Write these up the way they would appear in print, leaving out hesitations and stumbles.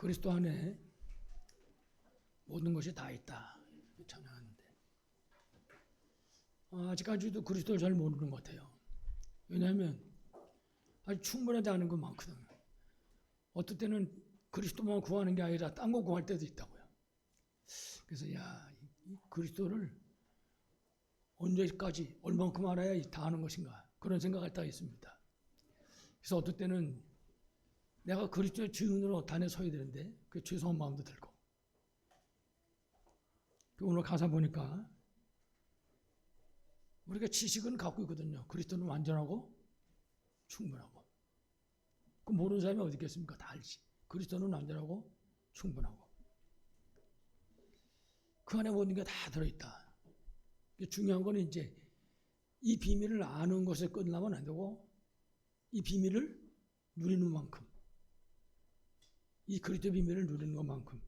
그리스도 안에 모든 것이 다 있다 찬양하는데 아직까지도 그리스도를 잘 모르는 것 같아요. 왜냐하면 아직 충분하지 않은 것 많거든요. 어떨 때는 그리스도만 구하는 게 아니라 딴 거 구할 때도 있다고요. 그래서 이 그리스도를 언제까지 얼만큼 알아야 다 아는 것인가 그런 생각할 때가 있습니다. 그래서 어떨 때는 내가 그리스도의 증인으로 단에 서야 되는데 그 죄송한 마음도 들고 오늘 가사 보니까 우리가 지식은 갖고 있거든요. 그리스도는 완전하고 충분하고 그 모르는 사람이 어디 있겠습니까? 다 알지. 그리스도는 완전하고 충분하고 그 안에 모든 게 다 들어있다. 중요한 건 이제 이 비밀을 아는 것에 끝나면 안 되고 이 비밀을 누리는 만큼 이 그리스도 비밀을 누리는 것만큼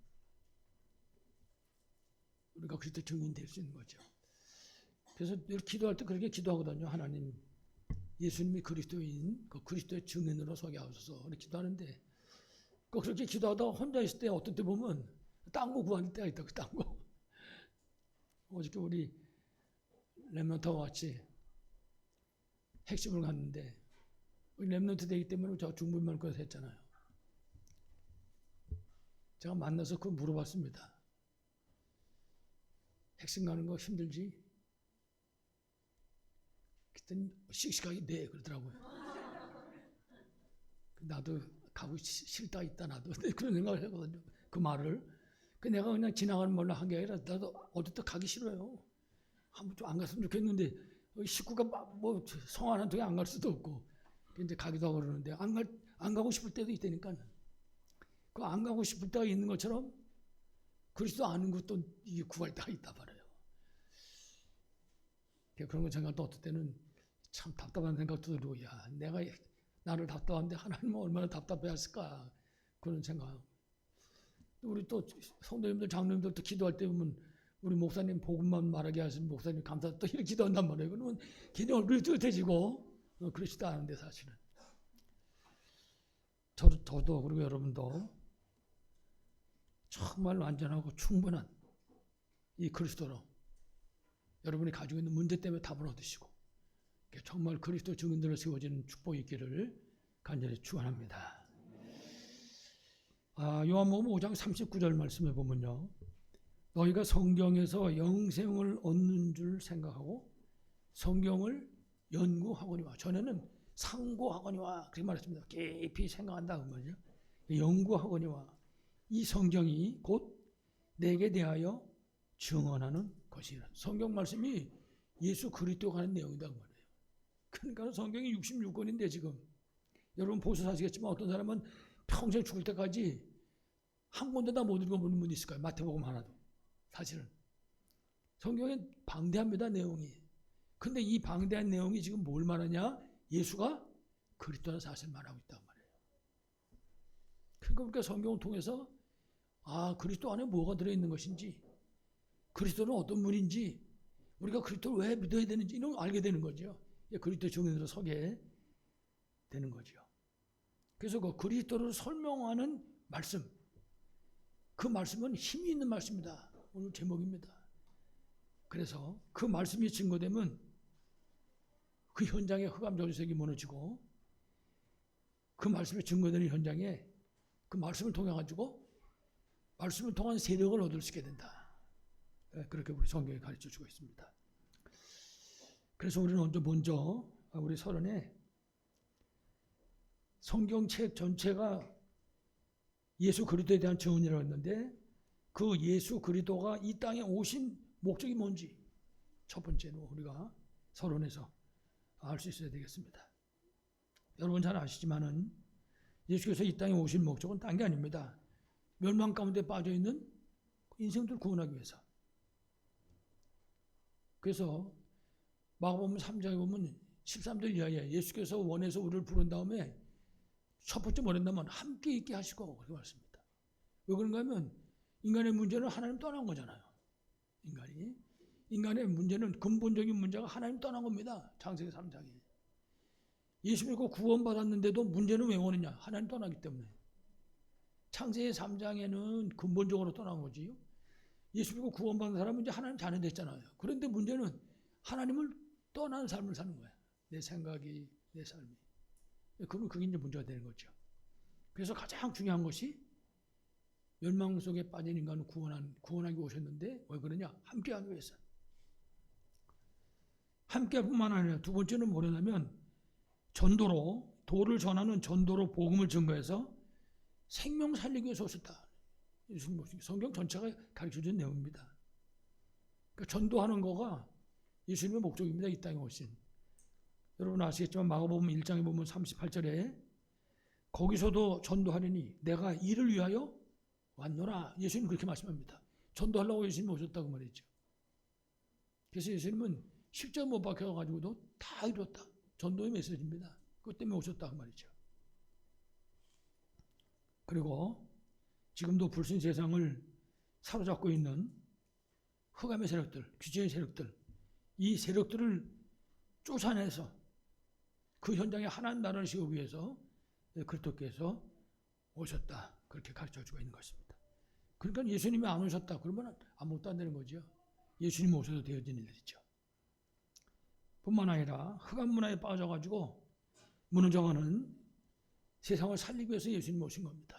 우리가 그리스도 증인 될 수 있는 거죠. 그래서 늘 기도할 때 그렇게 기도하거든요. 하나님, 예수님이 그리스도인, 그 그리스도의 증인으로 서게 하소서. 그렇게 기도하는데 꼭 그렇게 기도하다가 혼자 있을 때 어떤 때 보면 딴 거 구하는 때가 있다. 딴 거. 어저께 우리 렘넌트와 같이 핵심을 갔는데 우리 렘넌트 되기 때문에 저 중분만 거에서 했잖아요. 제가 만나서 그거 물어봤습니다. 핵심 가는 거 힘들지? 그랬더니 씩씩하게 네 그러더라고요. 나도 가고 싫다 있다 나도 그런 생각을 하거든요. 그 말을. 내가 그냥 지나가는 말로 한 게 아니라 나도 어디도 가기 싫어요. 한번 좀 안 갔으면 좋겠는데 식구가 뭐 성안 한 통에 안 갈 수도 없고 이제 가기도 하고 그러는데 안 가고 싶을 때도 있다니까. 그 안 가고 싶을 때가 있는 것처럼 그리스도 아는 것도 이게 구할 때가 있다 말이에요. 그런 거 생각할 때 어떨 때는 참 답답한 생각도 들고 내가 나를 답답한데 하나님은 얼마나 답답해했을까 그런 생각. 우리 또 성도님들 장로님들 또 기도할 때 보면 우리 목사님 복음만 말하게 하시는 목사님 감사 또 이렇게 기도한단 말이에요. 그러면 괜히 얼굴이 뜨뜻해지고 그러지도 않은데 사실은 저도 그리고 여러분도 정말 완전하고 충분한 이 그리스도로 여러분이 가지고 있는 문제 때문에 답을 얻으시고 정말 그리스도 증인들로 세워지는 축복이 있기를 간절히 축원합니다. 요한복음 5장 39절 말씀에 보면요. 너희가 성경에서 영생을 얻는 줄 생각하고 성경을 연구하거니와 전에는 상고하거니와 그렇게 말했습니다. 깊이 생각한다 그 말이죠. 연구하거니와 이 성경이 곧 내게 대하여 증언하는 것이라. 성경 말씀이 예수 그리스도가 하는 내용이다 그 말이에요. 그러니까 성경이 66권인데 지금 여러분 보수 사시겠지만 어떤 사람은 평생 죽을 때까지 한 권도 다 못 읽어보는 분이 있을 거예요. 마태복음 하나도. 사실은 성경에 방대합니다 내용이. 근데 이 방대한 내용이 지금 뭘 말하냐? 예수가 그리스도라는 사실을 말하고 있단 말이에요. 그러니까 우리가 성경을 통해서 그리스도 안에 뭐가 들어있는 것인지 그리스도는 어떤 분인지 우리가 그리스도를 왜 믿어야 되는지 이런 걸 알게 되는 거죠. 그리스도 증인으로 서게 되는 거죠. 그래서 그 그리스도를 설명하는 말씀, 그 말씀은 힘이 있는 말씀이다. 오늘 제목입니다. 그래서 그 말씀이 증거되면 그 현장에 흑암저주색이 무너지고 그 말씀이 증거되는 현장에 그 말씀을 통해 가지고 말씀을 통한 세력을 얻을 수 있게 된다. 그렇게 우리 성경이 가르쳐주고 있습니다. 그래서 우리는 먼저 우리 서론에 성경책 전체가 예수 그리스도에 대한 증언이라고 했는데 그 예수 그리스도가 이 땅에 오신 목적이 뭔지 첫 번째로 우리가 서론에서 알 수 있어야 되겠습니다. 여러분 잘 아시지만은 예수께서 이 땅에 오신 목적은 딴 게 아닙니다. 멸망 가운데 빠져있는 인생들 구원하기 위해서. 그래서 마가복음 3장에 보면 13절 이하에 예수께서 원해서 우리를 부른 다음에 첫 번째 뭐랬냐면 함께 있게 하시고 그렇게 말씀입니다. 왜 그런가 하면 인간의 문제는 하나님 떠난 거잖아요. 인간의 문제는 근본적인 문제가 하나님 떠난 겁니다. 창세기 3장에. 예수 믿고 구원받았는데도 문제는 왜 오느냐? 하나님 떠나기 때문에. 창세기 3장에는 근본적으로 떠난 거지요. 예수 믿고 구원받은 사람은 이제 하나님 자녀 됐잖아요. 그런데 문제는 하나님을 떠난 삶을 사는 거야. 내 생각이, 내 삶이. 그러면 그게 이제 문제가 되는 거죠. 그래서 가장 중요한 것이 멸망 속에 빠진 인간을 구원하기 오셨는데 왜 그러냐? 함께하기 위해서. 함께할 뿐만 아니라 두 번째는 뭐냐면 전도로, 도를 전하는 전도로 복음을 증거해서 생명 살리기 위해서 오셨다. 성경 전체가 가르쳐준 내용입니다. 그러니까 전도하는 거가 예수님의 목적입니다. 이 땅에 오신. 여러분 아시겠지만 마가복음 1장에 보면 38절에 거기서도 전도하려니 내가 이를 위하여 왔노라. 예수님 그렇게 말씀합니다. 전도하려고 예수님 오셨다고 말했죠. 그래서 예수님은 십자가 못 박혀가지고도 다 이뤘다. 전도의 메시지입니다. 그것 때문에 오셨다고 말이죠. 그리고 지금도 불신 세상을 사로잡고 있는 흑암의 세력들, 귀재의 세력들, 이 세력들을 쫓아내서 그 현장에 하나님 나라를 세우기 위해서 그리스도께서 오셨다. 그렇게 가르쳐주고 있는 것입니다. 그러니까 예수님이 안 오셨다. 그러면 아무것도 안 되는 거죠. 예수님이 오셔도 되어진 일이죠. 뿐만 아니라 흑암 문화에 빠져가지고 무너져가는 세상을 살리기 위해서 예수님이 오신 겁니다.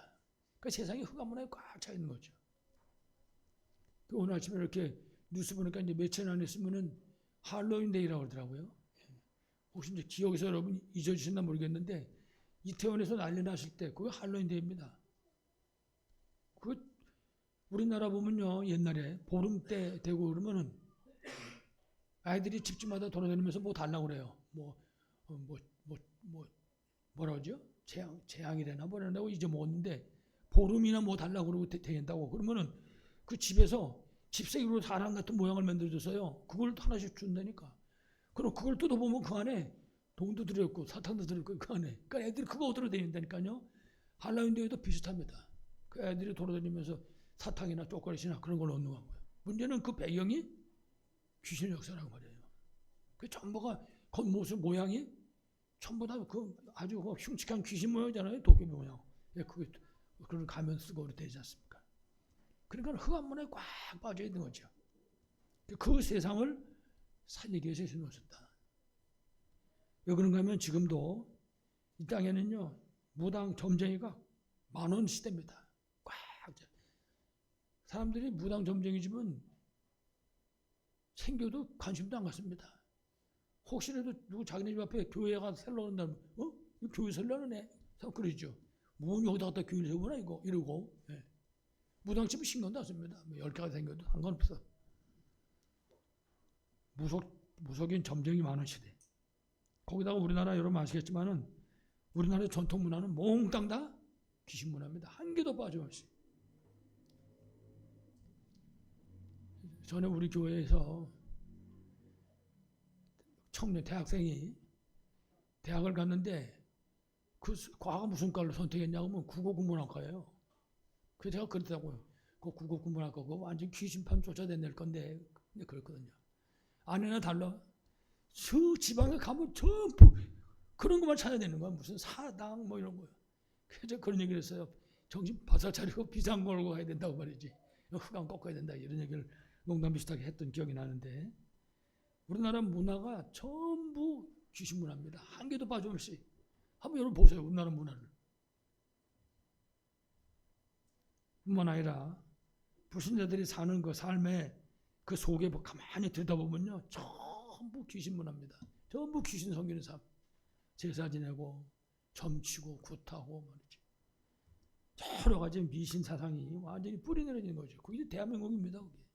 그러니까 세상이 흑암 문화에 꽉 차 있는 거죠. 오늘 아침에 이렇게 뉴스 보니까 이제 며칠 안 했으면은 할로윈 데이라고 그러더라고요. 혹시 이제 기억에서 여러분 잊어주셨나 모르겠는데 이태원에서 난리 났을 때 그게 할로윈 데이입니다. 그 우리나라 보면요 옛날에 보름 때 되고 그러면은 아이들이 집집마다 돌아다니면서 뭐 달라고 그래요. 뭐라 그러죠? 재앙이래나 뭐라고 잊어먹었는데 보름이나 뭐 달라고 그러고 되겠다고 그러면은 그 집에서 집세기로 사람 같은 모양을 만들어줘서요. 그걸 하나씩 준다니까. 그럼 그걸 뜯어보면 그 안에 돈도 들어있고 사탕도 들어있고 그 안에. 그러니까 애들이 그거 얻으러 다닌다니까요. 할로윈 데이도 비슷합니다. 그 애들이 돌아다니면서 사탕이나 초콜릿이나 그런 걸 얻는 거고요. 문제는 그 배경이 귀신의 역사라고 말이에요. 그 전부가 겉모습 모양이 전부 다 그 아주 흉측한 귀신 모양이잖아요. 도깨비 모양. 예, 그게 그런 가면 쓰고 그렇게 되지 않습니까? 그러니까 흑암 문화에 꽉 빠져 있는 거죠. 그 세상을 살리기 위해서 예수님이 오셨다. 왜 그런가 하면 지금도 이 땅에는요 무당 점쟁이가 많은 시대입니다. 꽉 사람들이 무당 점쟁이지만 생겨도 관심도 안 갖습니다. 혹시라도 누구 자기네 집 앞에 교회가 설러온다면 이 교회 설러는 그러죠. 뭐 여기다 갖다 교회를 세우나 이거 이러고 예. 무당집은 신경도 안 씁니다. 10개가 생겨도 상관없어. 무속인 점쟁이 많은 시대. 거기다가 우리나라 여러분 아시겠지만은 우리나라의 전통 문화는 몽땅 다 귀신 문화입니다. 한 개도 빠짐없이. 전에 우리 교회에서 청년 대학생이 대학을 갔는데 그 과가 무슨 과를 선택했냐고 하면 국어국문학과예요. 그래서 제가 그랬다고요. 그 국어국문학과 그거 완전 귀신판 쫓아다닐 건데 그랬거든요. 아내는 달라. 저 지방에 가면 전부 그런 것만 찾아내는 거야. 무슨 사당 뭐 이런 거요. 그래서 그런 얘기를 했어요. 정신 바짝 차리고 비상 걸고 가야 된다고 말이지. 흑암 꺾어야 된다 이런 얘기를 농담 비슷하게 했던 기억이 나는데 우리나라 문화가 전부 귀신 문화입니다. 한 개도 빠짐없이. 한번 여러분 보세요. 우리나라 문화를. 뿐만 아니라 불신자들이 사는 그 삶의 그 속에 가만히 들여다보면요. 전부 귀신 문화입니다. 전부 귀신 섬기는 삶. 제사 지내고 점치고 굿하고 말이죠. 여러 가지 미신 사상이 완전히 뿌리내리는 거죠. 그게 대한민국입니다. 그게.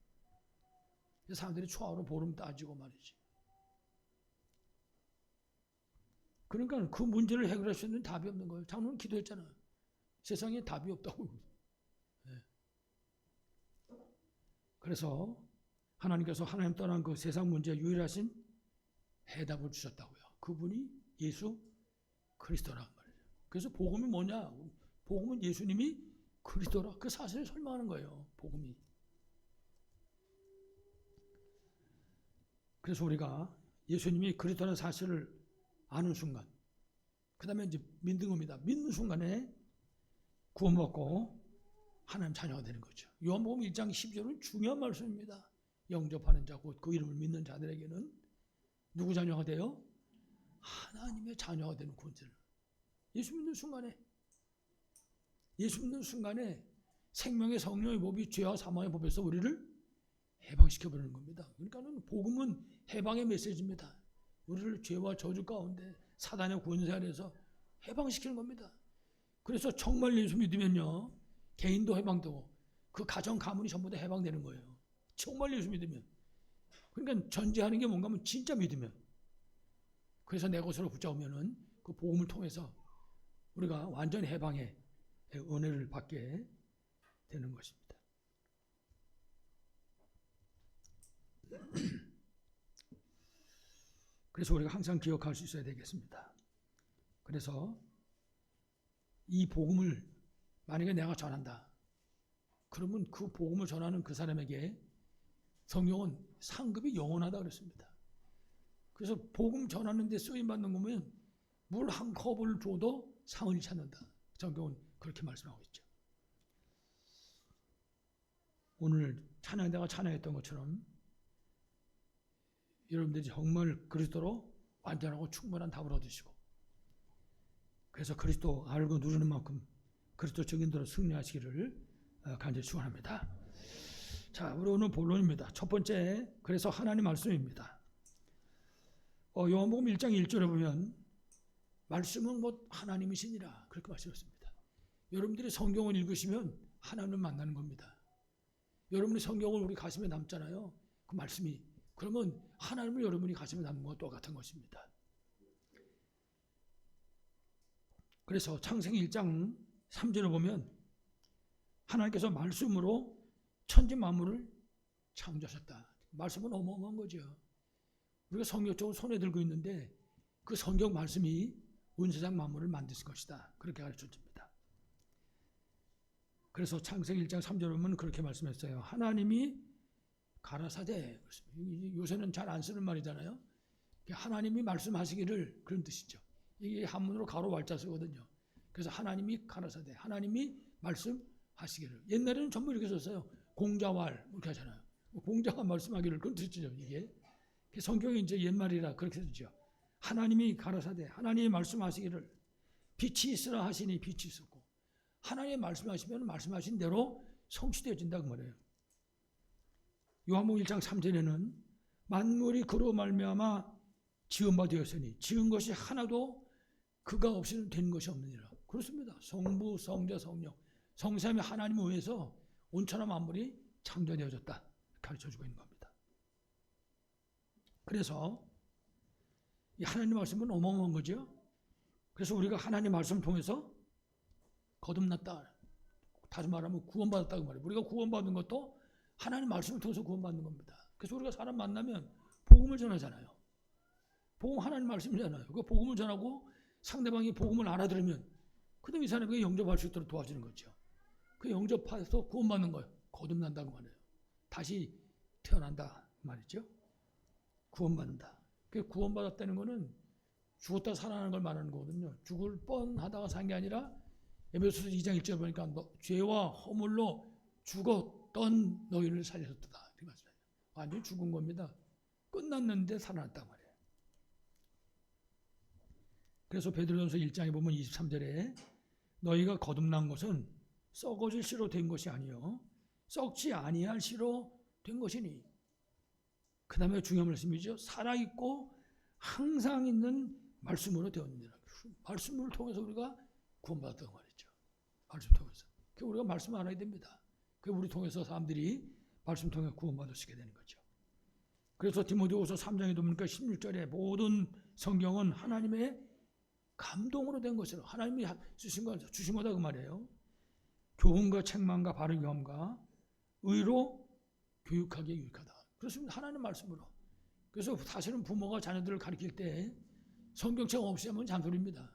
사람들이 초하루 보름 따지고 말이지. 그러니까 그 문제를 해결할 수 있는 답이 없는 거예요. 장로는 기도했잖아요. 세상에 답이 없다고. 네. 그래서 하나님께서 하나님 떠난 그 세상 문제에 유일하신 해답을 주셨다고요. 그분이 예수 그리스도란 말이에요. 그래서 복음이 뭐냐? 복음은 예수님이 그리스도라. 그 사실을 설명하는 거예요. 복음이. 그래서 우리가 예수님이 그리스도라는 사실을 아는 순간, 그 다음에 이제 믿는 겁니다. 믿는 순간에 구원받고 하나님 자녀가 되는 거죠. 요한복음 1장 12절은 중요한 말씀입니다. 영접하는 자, 곧 그 이름을 믿는 자들에게는 누구 자녀가 돼요? 하나님의 자녀가 되는 권세를. 예수 믿는 순간에 생명의 성령의 법이 죄와 사망의 법에서 우리를 해방시켜버리는 겁니다. 그러니까는 복음은 해방의 메시지입니다. 우리를 죄와 저주 가운데 사단의 권세 아래서 해방시키는 겁니다. 그래서 정말 예수 믿으면요, 개인도 해방되고 그 가정 가문이 전부 다 해방되는 거예요. 정말 예수 믿으면. 그러니까 전제하는 게 뭔가 하면 진짜 믿으면. 그래서 내 것으로 붙잡으면은 그 복음을 통해서 우리가 완전 해방의 은혜를 받게 되는 것입니다. 그래서 우리가 항상 기억할 수 있어야 되겠습니다. 그래서 이 복음을 만약에 내가 전한다, 그러면 그 복음을 전하는 그 사람에게 성경은 상급이 영원하다 그랬습니다. 그래서 복음 전하는 데 쓰임 받는 거면 물 한 컵을 줘도 상을 찾는다. 성경은 그렇게 말씀하고 있죠. 오늘 찬양대가 찬양했던 것처럼 여러분들이 정말 그리스도로 완전하고 충분한 답을 얻으시고, 그래서 그리스도 알고 누리는 만큼 그리스도 증인으로 승리하시기를 간절히 축원합니다. 자, 우리 오늘 본론입니다. 첫 번째, 그래서 하나님 말씀입니다. 요한복음 1장 1절에 보면 말씀은 곧 하나님이시니라 그렇게 말씀했습니다. 여러분들이 성경을 읽으시면 하나님을 만나는 겁니다. 여러분이 성경을 우리 가슴에 담잖아요. 그 말씀이. 그러면 하나님을 여러분이 가슴에 담는 것과 똑같은 것입니다. 그래서 창세기 1장 3절에 보면 하나님께서 말씀으로 천지 만물을 창조하셨다. 말씀은 어마어마한 거죠. 우리가 성경적으로 손에 들고 있는데 그 성경 말씀이 온 세상 만물을 만드신 것이다. 그렇게 가르쳐줍니다. 그래서 창세기 1장 3절에 보면 그렇게 말씀했어요. 하나님이 가라사대. 요새는 잘 안 쓰는 말이잖아요. 하나님이 말씀하시기를, 그런 뜻이죠. 이게 한문으로 가로 왈자 쓰거든요. 그래서 하나님이 가라사대, 하나님이 말씀하시기를. 옛날에는 전부 이렇게 썼어요. 공자왈 이렇게 하잖아요. 공자가 말씀하기를, 그런 뜻이죠. 이게 성경이 이제 옛말이라 그렇게 쓰죠. 하나님이 가라사대, 하나님이 말씀하시기를 빛이 있으라 하시니 빛이 있었고, 하나님이 말씀하시면 말씀하신 대로 성취되어진다 그 말이에요. 요한복음 1장 3절에는 만물이 그로 말미암아 지은 바 되었으니 지은 것이 하나도 그가 없이는 된 것이 없느니라. 그렇습니다. 성부, 성자, 성령, 성삼위 하나님에 의해서 온천하 만물이 창조되어졌다 가르쳐주고 있는 겁니다. 그래서 이 하나님 말씀은 어마어마한 거죠. 그래서 우리가 하나님 말씀을 통해서 거듭났다, 다시 말하면 구원받았다고 말해요. 우리가 구원받은 것도 하나님 말씀을 통해서 구원받는 겁니다. 그래서 우리가 사람 만나면 복음을 전하잖아요. 복음 하나님 말씀이잖아요. 그 복음을 전하고 상대방이 복음을 알아들으면 그다음 이 사람에게 영접할 수 있도록 도와주는 거죠. 그 영접해서 구원받는 거예요. 거듭난다고 말해요. 다시 태어난다 말이죠. 구원받는다. 그 구원받았다는 거는 죽었다 살아나는 걸 말하는 거거든요. 죽을 뻔하다가 산 게 아니라 에베소서 2장 1절 보니까 죄와 허물로 죽었던 너희를 살렸다. 이렇게 말씀해요. 완전히 죽은 겁니다. 끝났는데 살아났단 말이에요. 그래서 베드로전서 1장에 보면 23절에 너희가 거듭난 것은 썩어질 씨로 된 것이 아니요 썩지 아니할 씨로 된 것이니, 그 다음에 중요한 말씀이죠. 살아있고 항상 있는 말씀으로 되었느니라. 말씀을 통해서 우리가 구원받았다고 말이죠. 말씀 통해서. 우리가 말씀 알아야 됩니다. 우리 통해서 사람들이 말씀 통해 구원받을 수 있게 되는 거죠. 그래서 디모데후서 3장에 보니까 16절에 모든 성경은 하나님의 감동으로 된 것이라, 하나님이 주신 거다 그 말이에요. 교훈과 책망과 바른 교함과 의로 교육하기에 유익하다. 그렇습니다. 하나님 말씀으로. 그래서 사실은 부모가 자녀들을 가르칠 때 성경책 없이 하면 잔소리입니다.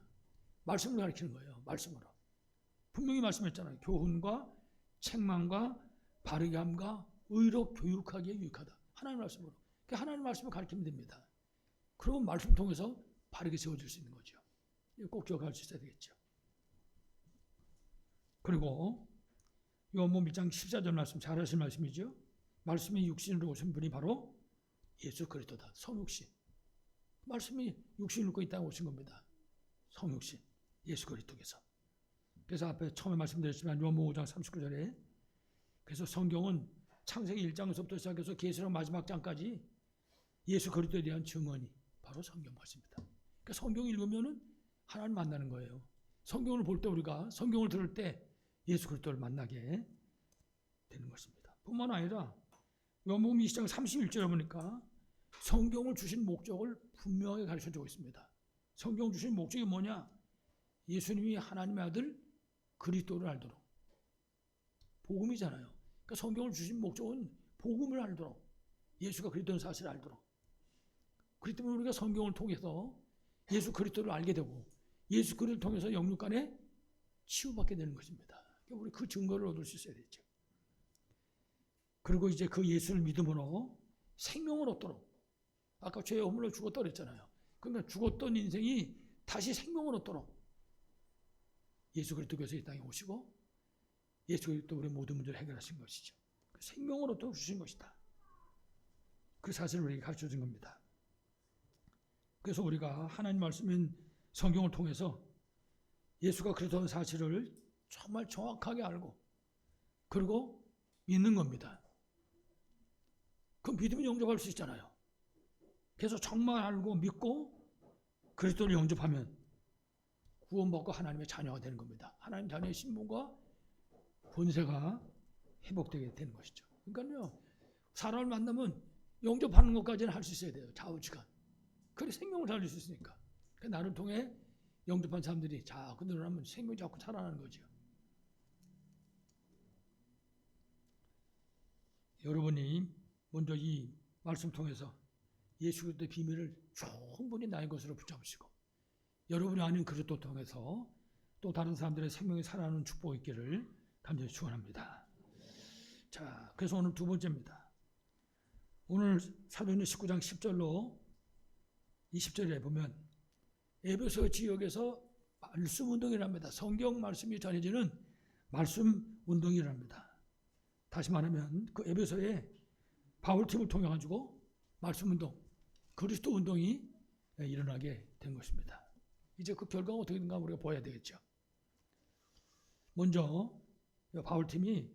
말씀을 가르치는 거예요. 말씀으로. 분명히 말씀했잖아요. 교훈과 책망과 바르게 함과 의로 교육하기에 유익하다. 하나님 말씀으로. 하나님 말씀을 가르치면 됩니다. 그러면 말씀 통해서 바르게 세워질 수 있는 거죠. 이거 꼭 기억할 수 있어야 되겠죠. 그리고 요한복음 1장 14절 말씀 잘 아실 말씀이죠. 말씀이 육신으로 오신 분이 바로 예수 그리스도다. 성육신. 말씀이 육신을 입고 있다고 오신 겁니다. 성육신. 예수 그리스도께서. 그래서 앞에 처음에 말씀드렸지만 요한복음 5장 39절에 그래서 성경은 창세기 1장에서부터 시작해서 계시록 마지막 장까지 예수 그리스도에 대한 증언이 바로 성경 말씀입니다. 그러니까 성경 읽으면은 하나님 만나는 거예요. 성경을 볼 때 우리가 성경을 들을 때 예수 그리스도를 만나게 되는 것입니다. 뿐만 아니라 요한복음 20장 31절에 보니까 성경을 주신 목적을 분명하게 가르쳐주고 있습니다. 성경 주신 목적이 뭐냐? 예수님이 하나님의 아들 그리스도를 알도록. 복음이잖아요. 그러니까 성경을 주신 목적은 복음을 알도록, 예수가 그리스도는 사실을 알도록. 그렇기 때문에 우리가 성경을 통해서 예수 그리스도를 알게 되고 예수 그리스도를 통해서 영육간에 치유받게 되는 것입니다. 그러니까 우리 그 증거를 얻을 수 있어야 되죠. 그리고 이제 그 예수를 믿음으로 생명을 얻도록. 아까 죄에 허물려 죽었다 그랬잖아요. 그러니까 죽었던 인생이 다시 생명을 얻도록 예수 그리스도께서 이 땅에 오시고 예수 그리스도 우리 모든 문제를 해결하신 것이죠. 생명을 얻도록 주신 것이다. 그 사실을 우리에게 가르쳐 준 겁니다. 그래서 우리가 하나님 말씀인 성경을 통해서 예수가 그리스도의 사실을 정말 정확하게 알고 그리고 믿는 겁니다. 그럼 믿으면 영접할 수 있잖아요. 그래서 정말 알고 믿고 그리스도를 영접하면 구원받고 하나님의 자녀가 되는 겁니다. 하나님 자녀의 신분과 본세가 회복되게 되는 것이죠. 그러니까요, 사람을 만나면 영접하는 것까지는 할 수 있어야 돼요. 좌우지간. 그래 생명을 살릴 수 있으니까. 그러니까 나를 통해 영접한 사람들이 자꾸 늘어나면 생명이 자꾸 살아나는 거죠. 여러분이 먼저 이 말씀 통해서 예수 그리스도의 비밀을 충분히 나의 것으로 붙잡으시고 여러분이 아닌 그리스도 통해서 또 다른 사람들의 생명이 살아나는 축복이 있기를 간절히 축원합니다. 자, 그래서 오늘 두 번째입니다. 오늘 사도행전 19장 10절로 20절에 보면 에베소 지역에서 말씀 운동이랍니다. 성경 말씀이 전해지는 말씀 운동이랍니다. 다시 말하면 그 에베소에 바울팀을 통해 가지고 말씀 운동, 그리스도 운동이 일어나게 된 것입니다. 이제 그 결과가 어떻게 된가 우리가 봐야 되겠죠. 먼저 바울팀이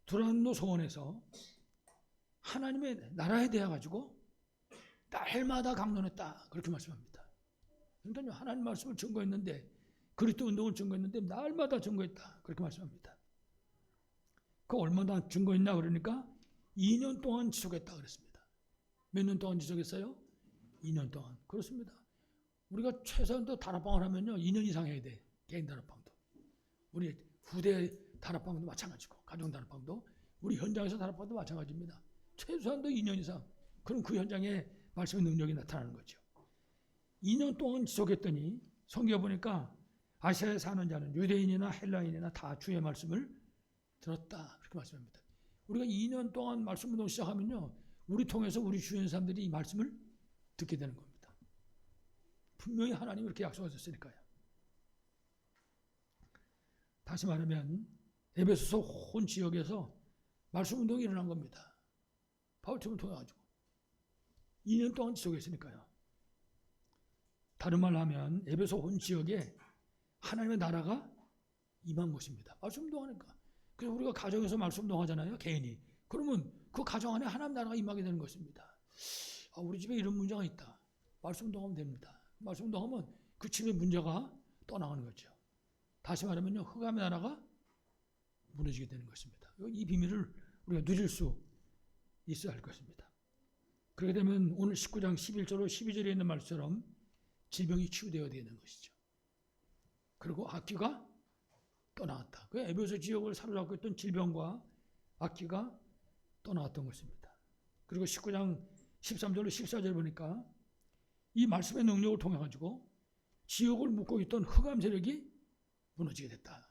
두란노 소원에서 하나님의 나라에 대해 가지고 날마다 강론했다 그렇게 말씀합니다. 그러니까 하나님 말씀을 증거했는데 그리스도 운동을 증거했는데 날마다 증거했다 그렇게 말씀합니다. 그 얼마나 증거했냐 그러니까 2년 동안 지속했다 그랬습니다. 몇 년 동안 지속했어요? 2년 동안. 그렇습니다. 우리가 최소한도 다락방을 하면요 2년 이상 해야 돼. 개인 다락방도. 우리 후대 다락방도 마찬가지고 가정 다락방도 우리 현장에서 다락방도 마찬가지입니다. 최소한도 2년 이상. 그럼 그 현장에 말씀의 능력이 나타나는 거죠. 2년 동안 지속했더니 성경에 보니까 아시아에 사는 자는 유대인이나 헬라인이나 다 주의 말씀을 들었다. 그렇게 말씀합니다. 우리가 2년 동안 말씀 운동 시작하면요. 우리 통해서 우리 주변 사람들이 이 말씀을 듣게 되는 겁니다. 분명히 하나님이 이렇게 약속하셨으니까요. 다시 말하면 에베소서 온 지역에서 말씀 운동이 일어난 겁니다. 바울팀을 통해 가지고 2년 동안 지속했으니까요. 다른 말로 하면 에베소 온 지역에 하나님의 나라가 임한 것입니다. 말씀 운동하니까. 그래서 우리가 가정에서 말씀 운동하잖아요. 개인이. 그러면 그 가정 안에 하나님 나라가 임하게 되는 것입니다. 아, 우리 집에 이런 문제가 있다. 말씀 운동하면 됩니다. 말씀 운동하면 그 집의 문제가 떠나가는 거죠. 다시 말하면요. 흑암의 나라가 무너지게 되는 것입니다. 이 비밀을 우리가 누릴 수 있어야 할 것입니다. 그렇게 되면 오늘 19장 11절로 12절에 있는 말처럼 질병이 치유되어야 되는 것이죠. 그리고 악귀가 떠나갔다. 그 에베소 지역을 사로잡고 있던 질병과 악귀가 떠나갔던 것입니다. 그리고 19장 13절로 14절 보니까 이 말씀의 능력을 통해 가지고 지역을 묶고 있던 흑암 세력이 무너지게 됐다.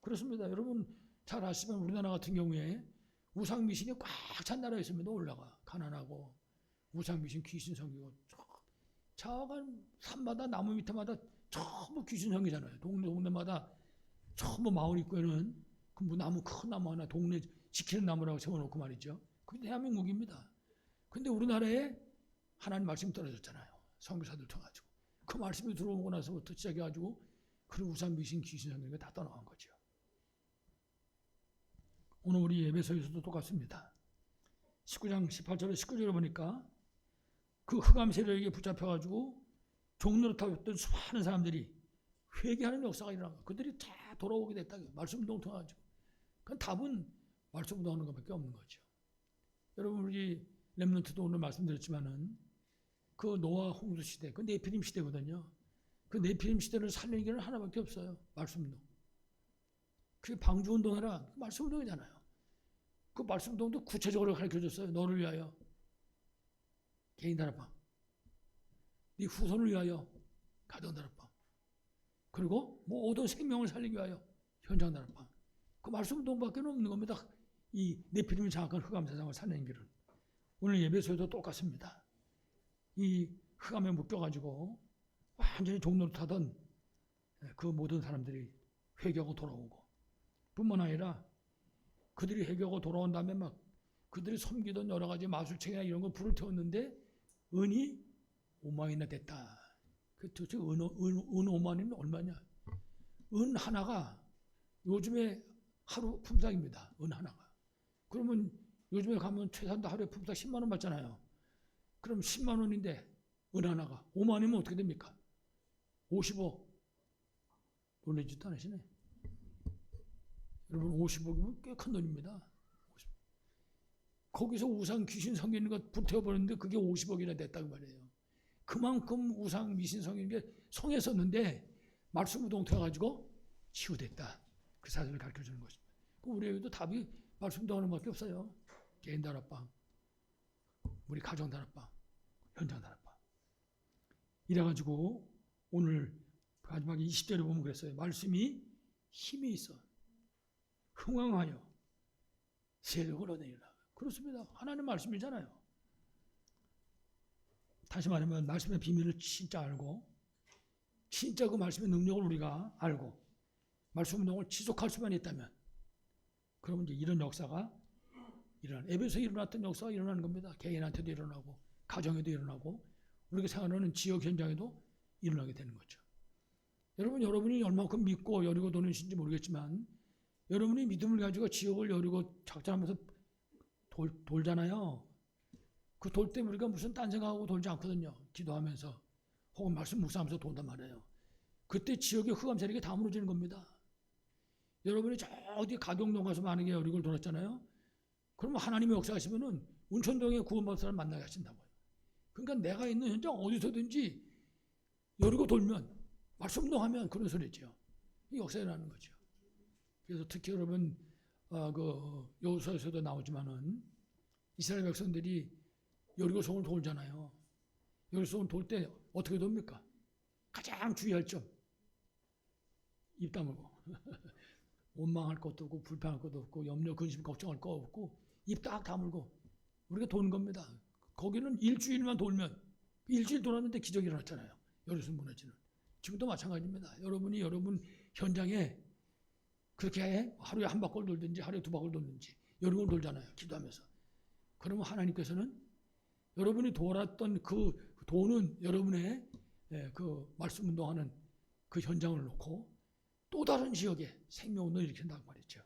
그렇습니다. 여러분 잘 아시지만 우리나라 같은 경우에 우상 미신이 꽉 찬 나라였습니다. 올라가 가난하고 우상 미신 귀신 섬기고 작은 산마다 나무 밑에마다 전부 귀신 섬기잖아요. 동네마다 전부 마을 입구에는 그 나무, 큰 나무 하나 동네 지키는 나무라고 세워놓고 말이죠. 그게 대한민국입니다. 근데 우리나라에 하나님 말씀이 떨어졌잖아요. 선교사들 통해가지고. 그 말씀이 들어오고 나서부터 시작해가지고 그 우상 미신 귀신 상경이 다 떠나간 거죠. 오늘 우리 예배소에서도 똑같습니다. 19장 18절에 19절에 보니까 그 흑암 세력에게 붙잡혀가지고 종노릇하던 수많은 사람들이 회개하는 역사가 일어난 거예요. 그들이 다 돌아오게 됐다. 말씀 운동 통해가지고. 그 답은 말씀 운동하는 것밖에 없는 거죠. 여러분 우리 렘넌트도 오늘 말씀드렸지만은 그 노아 홍수 시대, 그 네피림 시대거든요. 그 네피림 시대를 살리는 길은 하나밖에 없어요. 말씀 운동. 그게 방주 운동이라 말씀 운동이잖아요. 그 말씀 운동도 구체적으로 가르쳐줬어요. 너를 위하여 개인 다락방, 네 후손을 위하여 가정 다락방, 그리고 모든 생명을 살리기 위하여 현장 다락방. 그 말씀 운동밖에 없는 겁니다. 이 네피림이 장악한 흑암 세상을 살리는 길은. 오늘 예배소에도 똑같습니다. 이 흑암에 묶여가지고 완전히 종노릇하던 그 모든 사람들이 회개하고 돌아오고, 뿐만 아니라 그들이 회개하고 돌아온 다음에 막 그들이 섬기던 여러 가지 마술책이나 이런 거 불을 태웠는데 은이 5만이나 됐다. 그 도대체 은 5만이면 얼마냐? 은 하나가 요즘에 하루 품삯입니다. 은 하나가. 그러면 요즘에 가면 최소한도 하루에 품삯 10만 원 받잖아요. 그럼 10만 원인데 은 하나가 5만이면 어떻게 됩니까? 50억. 놀라지도 않으시네. 여러분 50억이면 꽤 큰 돈입니다. 50억. 거기서 우상 귀신 섬기는 것 불태워버렸는데 그게 50억이나 됐다고 말이에요. 그만큼 우상 미신 섬기는 게 성했었는데 말씀 운동 통해가지고 치유됐다. 그 사실을 가르쳐주는 것입니다. 우리에게도 답이 말씀 운동하는 것밖에 없어요. 개인 다락방, 우리 가정 다락방, 현장 다락방. 이래가지고 오늘 마지막 20절에 보면 그랬어요. 말씀이 힘이 있어 흥왕하여 세력을 얻으리라. 그렇습니다. 하나님 말씀이잖아요. 다시 말하면 말씀의 비밀을 진짜 알고 진짜 그 말씀의 능력을 우리가 알고 말씀 운동을 지속할 수만 있다면 그러면 이제 이런 역사가 에베소에 일어났던 역사가 일어나는 겁니다. 개인한테도 일어나고 가정에도 일어나고 우리가 생활하는 지역 현장에도 일어나게 되는 거죠. 여러분이 얼마큼 믿고 여리고 도는신지 모르겠지만 여러분이 믿음을 가지고 지역을 여리고 작전하면서 돌잖아요. 그 돌 때 우리가 무슨 딴 생각하고 돌지 않거든요. 기도하면서 혹은 말씀 묵상하면서 돈단 말이에요. 그때 지역의 흑암 세력이 다 무너지는 겁니다. 여러분이 저 어디 가경동 가서 만약에 여리고를 돌았잖아요. 그러면 하나님의 역사하시면은 운천동에 구원받은 사람 만나게 하신다고요. 그러니까 내가 있는 현장 어디서든지 여리고 돌면 말씀 운동하면 그런 소리죠. 이 역사에 나는 거죠. 그래서 특히 여러분 그 여호수아에서도 나오지만은 이스라엘 백성들이 여리고성을 돌잖아요. 여리고성을 돌 때 어떻게 돕니까? 가장 주의할 점 입 다물고 원망할 것도 없고 불평할 것도 없고 염려 근심 걱정할 거 없고 입 딱 다물고 우리가 도는 겁니다. 거기는 일주일만 돌면 일주일 돌았는데 기적이 일어났잖아요. 여리고성 무너지는. 지금도 마찬가지입니다. 여러분이 여러분 현장에 그렇게 하루에 한 바퀴 돌든지 하루에 두 바퀴 돌든지 여러 번 돌잖아요. 기도하면서. 그러면 하나님께서는 여러분이 돌았던 그 도는 여러분의 그 말씀 운동하는 그 현장을 놓고 또 다른 지역에 생명운동을 일으킨다고 말이죠.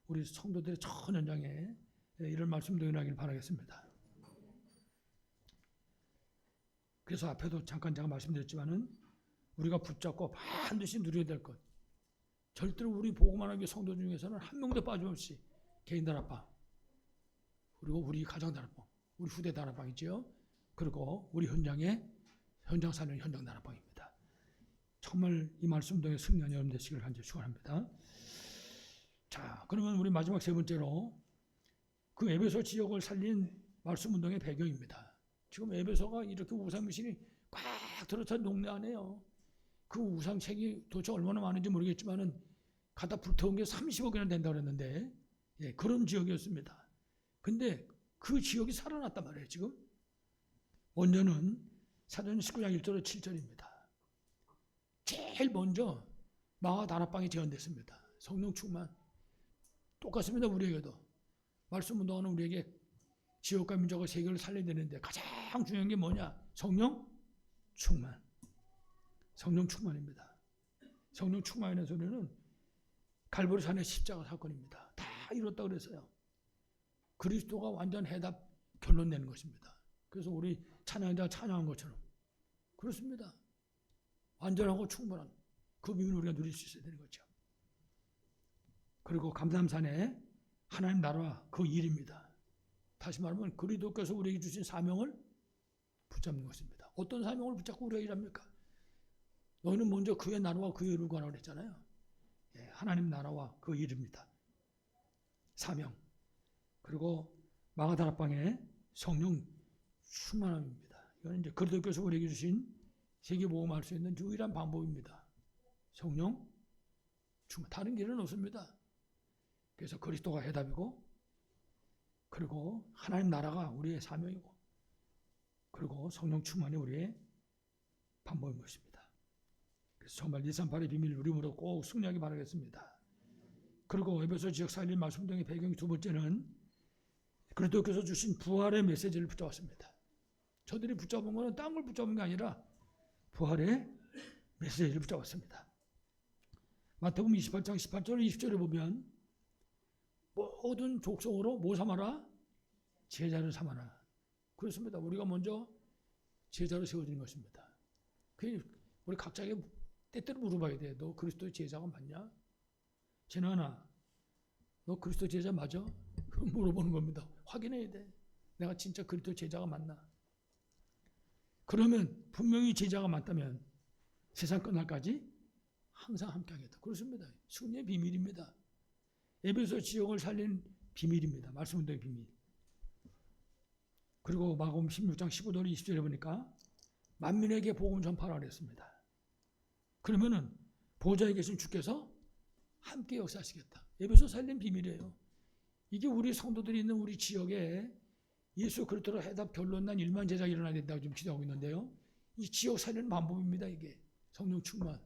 우리 성도들의 전 현장에 이런 말씀도 일어나길 바라겠습니다. 그래서 앞에도 잠깐 제가 말씀드렸지만은 우리가 붙잡고 반드시 누려야 될 것. 절대로 우리 복음만 하기 성도 중에서는 한 명도 빠짐없이 개인 다락방, 그리고 우리 가정 다락방, 우리 후대 다락방이죠. 그리고 우리 현장 사는 현장 다락방입니다. 정말 이 말씀 운동에 승리한 여러분 되시길 간절히 축원합니다. 자, 그러면 우리 마지막 세 번째로 그 에베소 지역을 살린 말씀 운동의 배경입니다. 지금 에베소가 이렇게 우상 미신이 꽉 들어찬 동네 안에요. 그 우상책이 도대체 얼마나 많은지 모르겠지만은 갖다 불태운 게 30억이나 된다고 그랬는데 그런 지역이었습니다. 근데 그 지역이 살아났단 말이에요. 지금 먼저는 사도행 19장 1절로 7절입니다. 제일 먼저 마가 다락방이 재현됐습니다. 성령 충만. 똑같습니다. 우리에게도. 말씀 운동하는 우리에게 지역과 민족과 세계를 살려야 되는데 가장 중요한 게 뭐냐? 성령 충만. 성령 충만입니다. 성령 충만의 소리는 갈보리 산의 십자가 사건입니다. 다 이뤘다 그랬어요. 그리스도가 완전 해답 결론 내는 것입니다. 그래서 우리 찬양자 찬양한 것처럼 그렇습니다. 완전하고 충분한 그 비밀을 우리가 누릴 수 있어야 되는 거죠. 그리고 감람산에 하나님 나라와 그 일입니다. 다시 말하면 그리스도께서 우리에게 주신 사명을 붙잡는 것입니다. 어떤 사명을 붙잡고 우리가 일합니까? 너희는 먼저 그의 나라와 그의 일을 구하라고 그랬잖아요. 예, 하나님 나라와 그 일입니다. 사명. 그리고 마가다락방에 성령 충만함입니다. 이건 이제 그리스도께서 우리에게 주신 세계복음할 수 있는 유일한 방법입니다. 성령 충만. 다른 길은 없습니다. 그래서 그리스도가 해답이고, 그리고 하나님 나라가 우리의 사명이고, 그리고 성령 충만이 우리의 방법인 것입니다. 그래서 정말 238의 비밀을 우리 모두 꼭 승리하기 바라겠습니다. 그리고 에베소 지역 살림 말씀 등의 배경이 두 번째는 그리스도께서 주신 부활의 메시지를 붙잡았습니다. 저들이 붙잡은 것은 딴 걸 붙잡은 게 아니라 부활의 메시지를 붙잡았습니다. 마태복음 28장 18절 20절에 보면 모든 족속으로 뭐 삼아라? 제자를 삼아라. 그렇습니다. 우리가 먼저 제자로 세워지는 것입니다. 우리 각자에게 때때로 물어봐야 돼. 너 그리스도의 제자가 맞냐? 재난아, 너 그리스도 제자 맞아? 물어보는 겁니다. 확인해야 돼. 내가 진짜 그리스도 제자가 맞나? 그러면 분명히 제자가 맞다면 세상 끝날까지 항상 함께하겠다. 그렇습니다. 승리의 비밀입니다. 에베소 지역을 살린 비밀입니다. 말씀 운동의 비밀. 그리고 마가복음 16장 15절 20절에 보니까 만민에게 복음 전파라 그랬습니다. 그러면은 보좌에 계신 주께서 함께 역사하시겠다. 에베소 살린 비밀이에요. 이게 우리 성도들이 있는 우리 지역에 예수 그리스도로 해답 결론난 1만 제자가 일어나야 된다고 지금 기도하고 있는데요. 이 지역 살리는 방법입니다. 이게 성령 충만.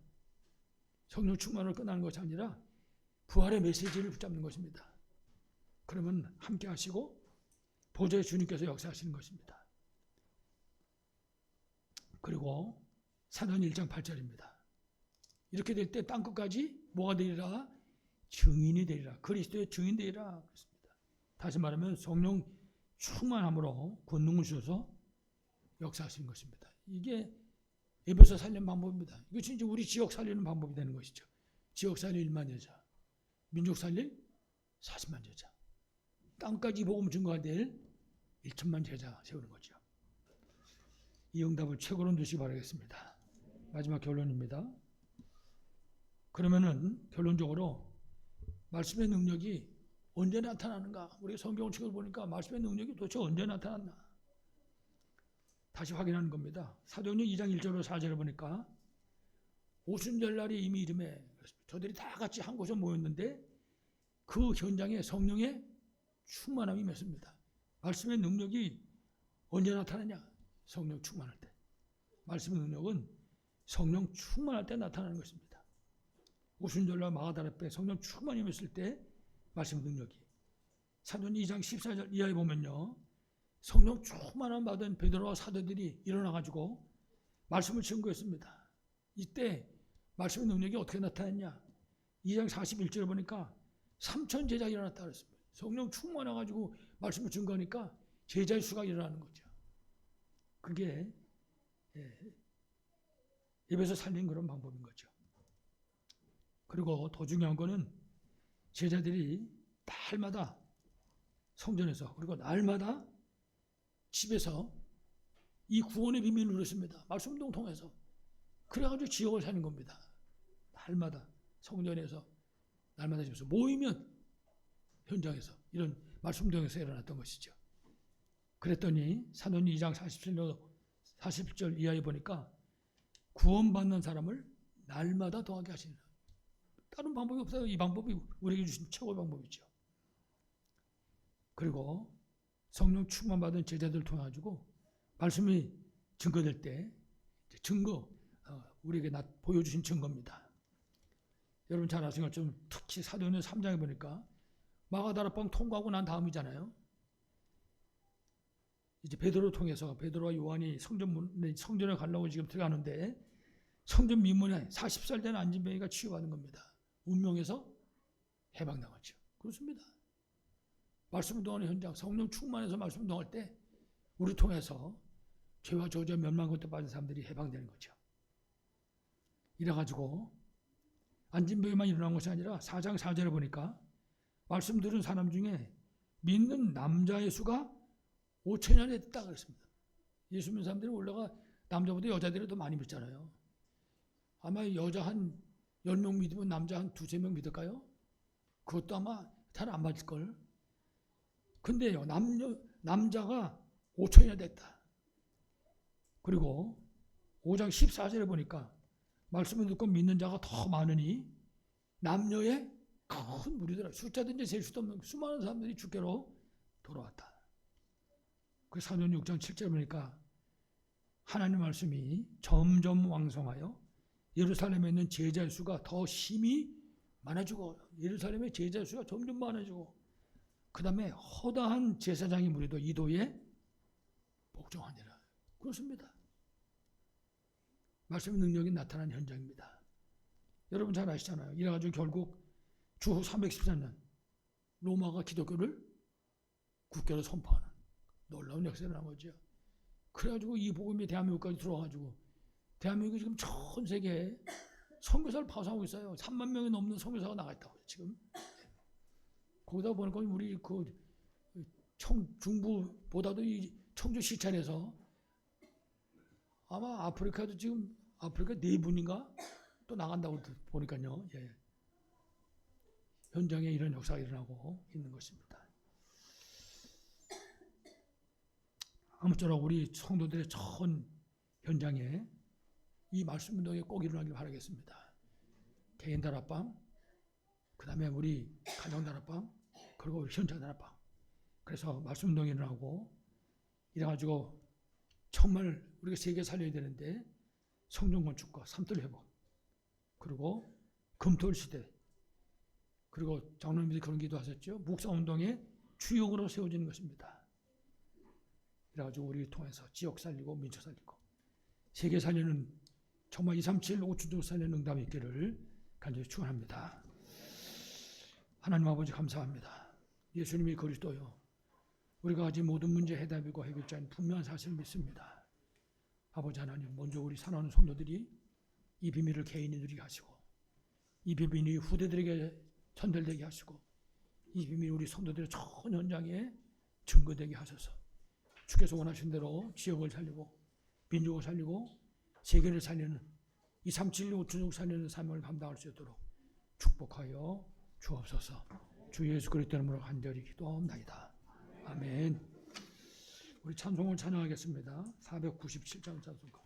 성령 충만을 끝나는 것이 아니라 부활의 메시지를 붙잡는 것입니다. 그러면 함께 하시고 보좌의 주님께서 역사하시는 것입니다. 그리고 사도행 1장 8절입니다. 이렇게 될 때 땅끝까지 뭐가 되리라? 증인이 되리라. 그리스도의 증인 되리라. 그렇습니다. 다시 말하면 성령 충만함으로 권능을 주셔서 역사하시는 것입니다. 이게 에베소 살리는 방법입니다. 이것이 이제 우리 지역 살리는 방법이 되는 것이죠. 지역 살릴 1만 제자, 민족 살릴 40만 제자, 땅까지 복음 증거가 될 1천만 제자 세우는 거죠. 이 응답을 최고로 누시기 바라겠습니다. 마지막 결론입니다. 그러면은 결론적으로 말씀의 능력이 언제 나타나는가? 우리 성경 책을 보니까 말씀의 능력이 도대체 언제 나타났나? 다시 확인하는 겁니다. 사도행전 2장 1절로 4절을 보니까 오순절날이 이미 이름에 저들이 다 같이 한 곳에 모였는데 그 현장에 성령의 충만함이 맺습니다. 말씀의 능력이 언제 나타나냐? 성령 충만할 때. 말씀의 능력은 성령 충만할 때 나타나는 것입니다. 오순절날 마가다락방에 성령 충만이 맺을 때 말씀의 능력이. 사도행 2장 14절 이하에 보면요. 성령 충만함 받은 베드로와 사도들이 일어나가지고 말씀을 증거했습니다. 이때 말씀의 능력이 어떻게 나타났냐? 2장 41절에 보니까 3천 제자가 일어났다 그랬습니다. 성령 충만해가지고 말씀을 증거하니까 제자의 수가 일어나는 거죠. 그게 입에서 살린 그런 방법인 거죠. 그리고 더 중요한 거는 제자들이 날마다 성전에서 그리고 날마다 집에서 이 구원의 비밀을 누렸습니다. 말씀운동 통해서. 그래가지고 지역을 사는 겁니다. 날마다 성전에서 날마다 집에서 모이면 현장에서 이런 말씀운동에서 일어났던 것이죠. 그랬더니 사도행 2장 40절 이하에 보니까 구원받는 사람을 날마다 더하게 하시는 다른 방법이 없어요. 이 방법이 우리에게 주신 최고의 방법이죠. 그리고 성령 충만 받은 제자들을 통해 가지고 말씀이 증거될 때 증거 우리에게 보여주신 증거입니다. 여러분 잘 아시는 것처럼 특히 사도행전 3장에 보니까 마가다락방 통과하고 난 다음이잖아요. 이제 베드로 통해서 베드로와 요한이 성전에 가려고 지금 들어가는데 성전 미문에 40살 된 안진뱅이가 치유받은 겁니다. 운명에서 해방당하죠. 그렇습니다. 말씀 운동하는 현장, 성령 충만해서 말씀 운동할 때 우리 통해서 죄와 저주와 멸망 것에 빠진 사람들이 해방되는 거죠. 이래가지고 안진뱅이만 일어난 것이 아니라 4장 4절에 보니까 말씀 들은 사람 중에 믿는 남자의 수가 5천여 됐다 그랬습니다. 예수 믿는 사람들이 원래가 남자보다 여자들이 더 많이 믿잖아요. 아마 여자 한 10명 믿으면 남자 한 2-3명 믿을까요? 그것도 아마 잘 안 맞을걸. 근데요, 남자가 5천여 됐다. 그리고 5장 14절에 보니까 말씀을 듣고 믿는 자가 더 많으니 남녀의 큰 무리더라. 숫자든지 셀 수도 없는 수많은 사람들이 주께로 돌아왔다. 그 사도행 6장 7절에 보니까 하나님 말씀이 점점 왕성하여 예루살렘에 있는 제자의 수가 더 심히 많아지고 예루살렘의 제자의 수가 점점 많아지고 그 다음에 허다한 제사장의 무리도 이도에 복종하니라. 그렇습니다. 말씀의 능력이 나타난 현장입니다. 여러분 잘 아시잖아요. 이래가지고 결국 주후 314년 로마가 기독교를 국교로 선포하는 놀라운 역사가 일어난 거죠. 그래가지고 이 복음이 대한민국까지 들어와가지고 대한민국이 지금 전 세계에 선교사를 파송하고 있어요. 3만 명이 넘는 선교사가 나가 있다고 지금. 거기다 보니까 우리 그 중부보다도 이 청주 시찰에서 아마 아프리카도 지금 아프리카 4분인가 또 나간다고 보니까요. 예. 현장에 이런 역사가 일어나고 있는 것입니다. 아무쪼록 우리 성도들의 전 현장에 이 말씀 운동이 꼭 일어나길 바라겠습니다. 개인 다락방, 그 다음에 우리 가정 다락방, 그리고 현장 다락방. 그래서 말씀 운동이 일어나고 이래가지고 정말 우리가 세계 살려야 되는데 성전 건축과 삼들 회복, 그리고 금토일 시대, 그리고 장로님들이 그런 기도하셨죠. 묵상 운동의 주역으로 세워지는 것입니다. 그래가지고 우리 통해서 지역 살리고 민족 살리고 세계 살리는 정말 237 5주도 살리는 응답이 있기를 간절히 축원합니다. 하나님 아버지 감사합니다. 예수님이 그리스도요 우리가 가진 모든 문제 해답이고 해결자인 분명한 사실을 믿습니다. 아버지 하나님, 먼저 우리 사랑하는 성도들이 이 비밀을 개인이 누리게 하시고 이 비밀이 후대들에게 전달되게 하시고 이 비밀이 우리 성도들의 전 현장에 증거되게 하셔서 주께서 원하신 대로 지역을 살리고 민족을 살리고 세계를 살리는 237 5주족 살리는 사명을 감당할 수 있도록 축복하여 주옵소서. 주 예수 그리스도 이름으로 간절히 기도합니다. 아멘. 우리 찬송을 찬양하겠습니다. 497장 찬송가.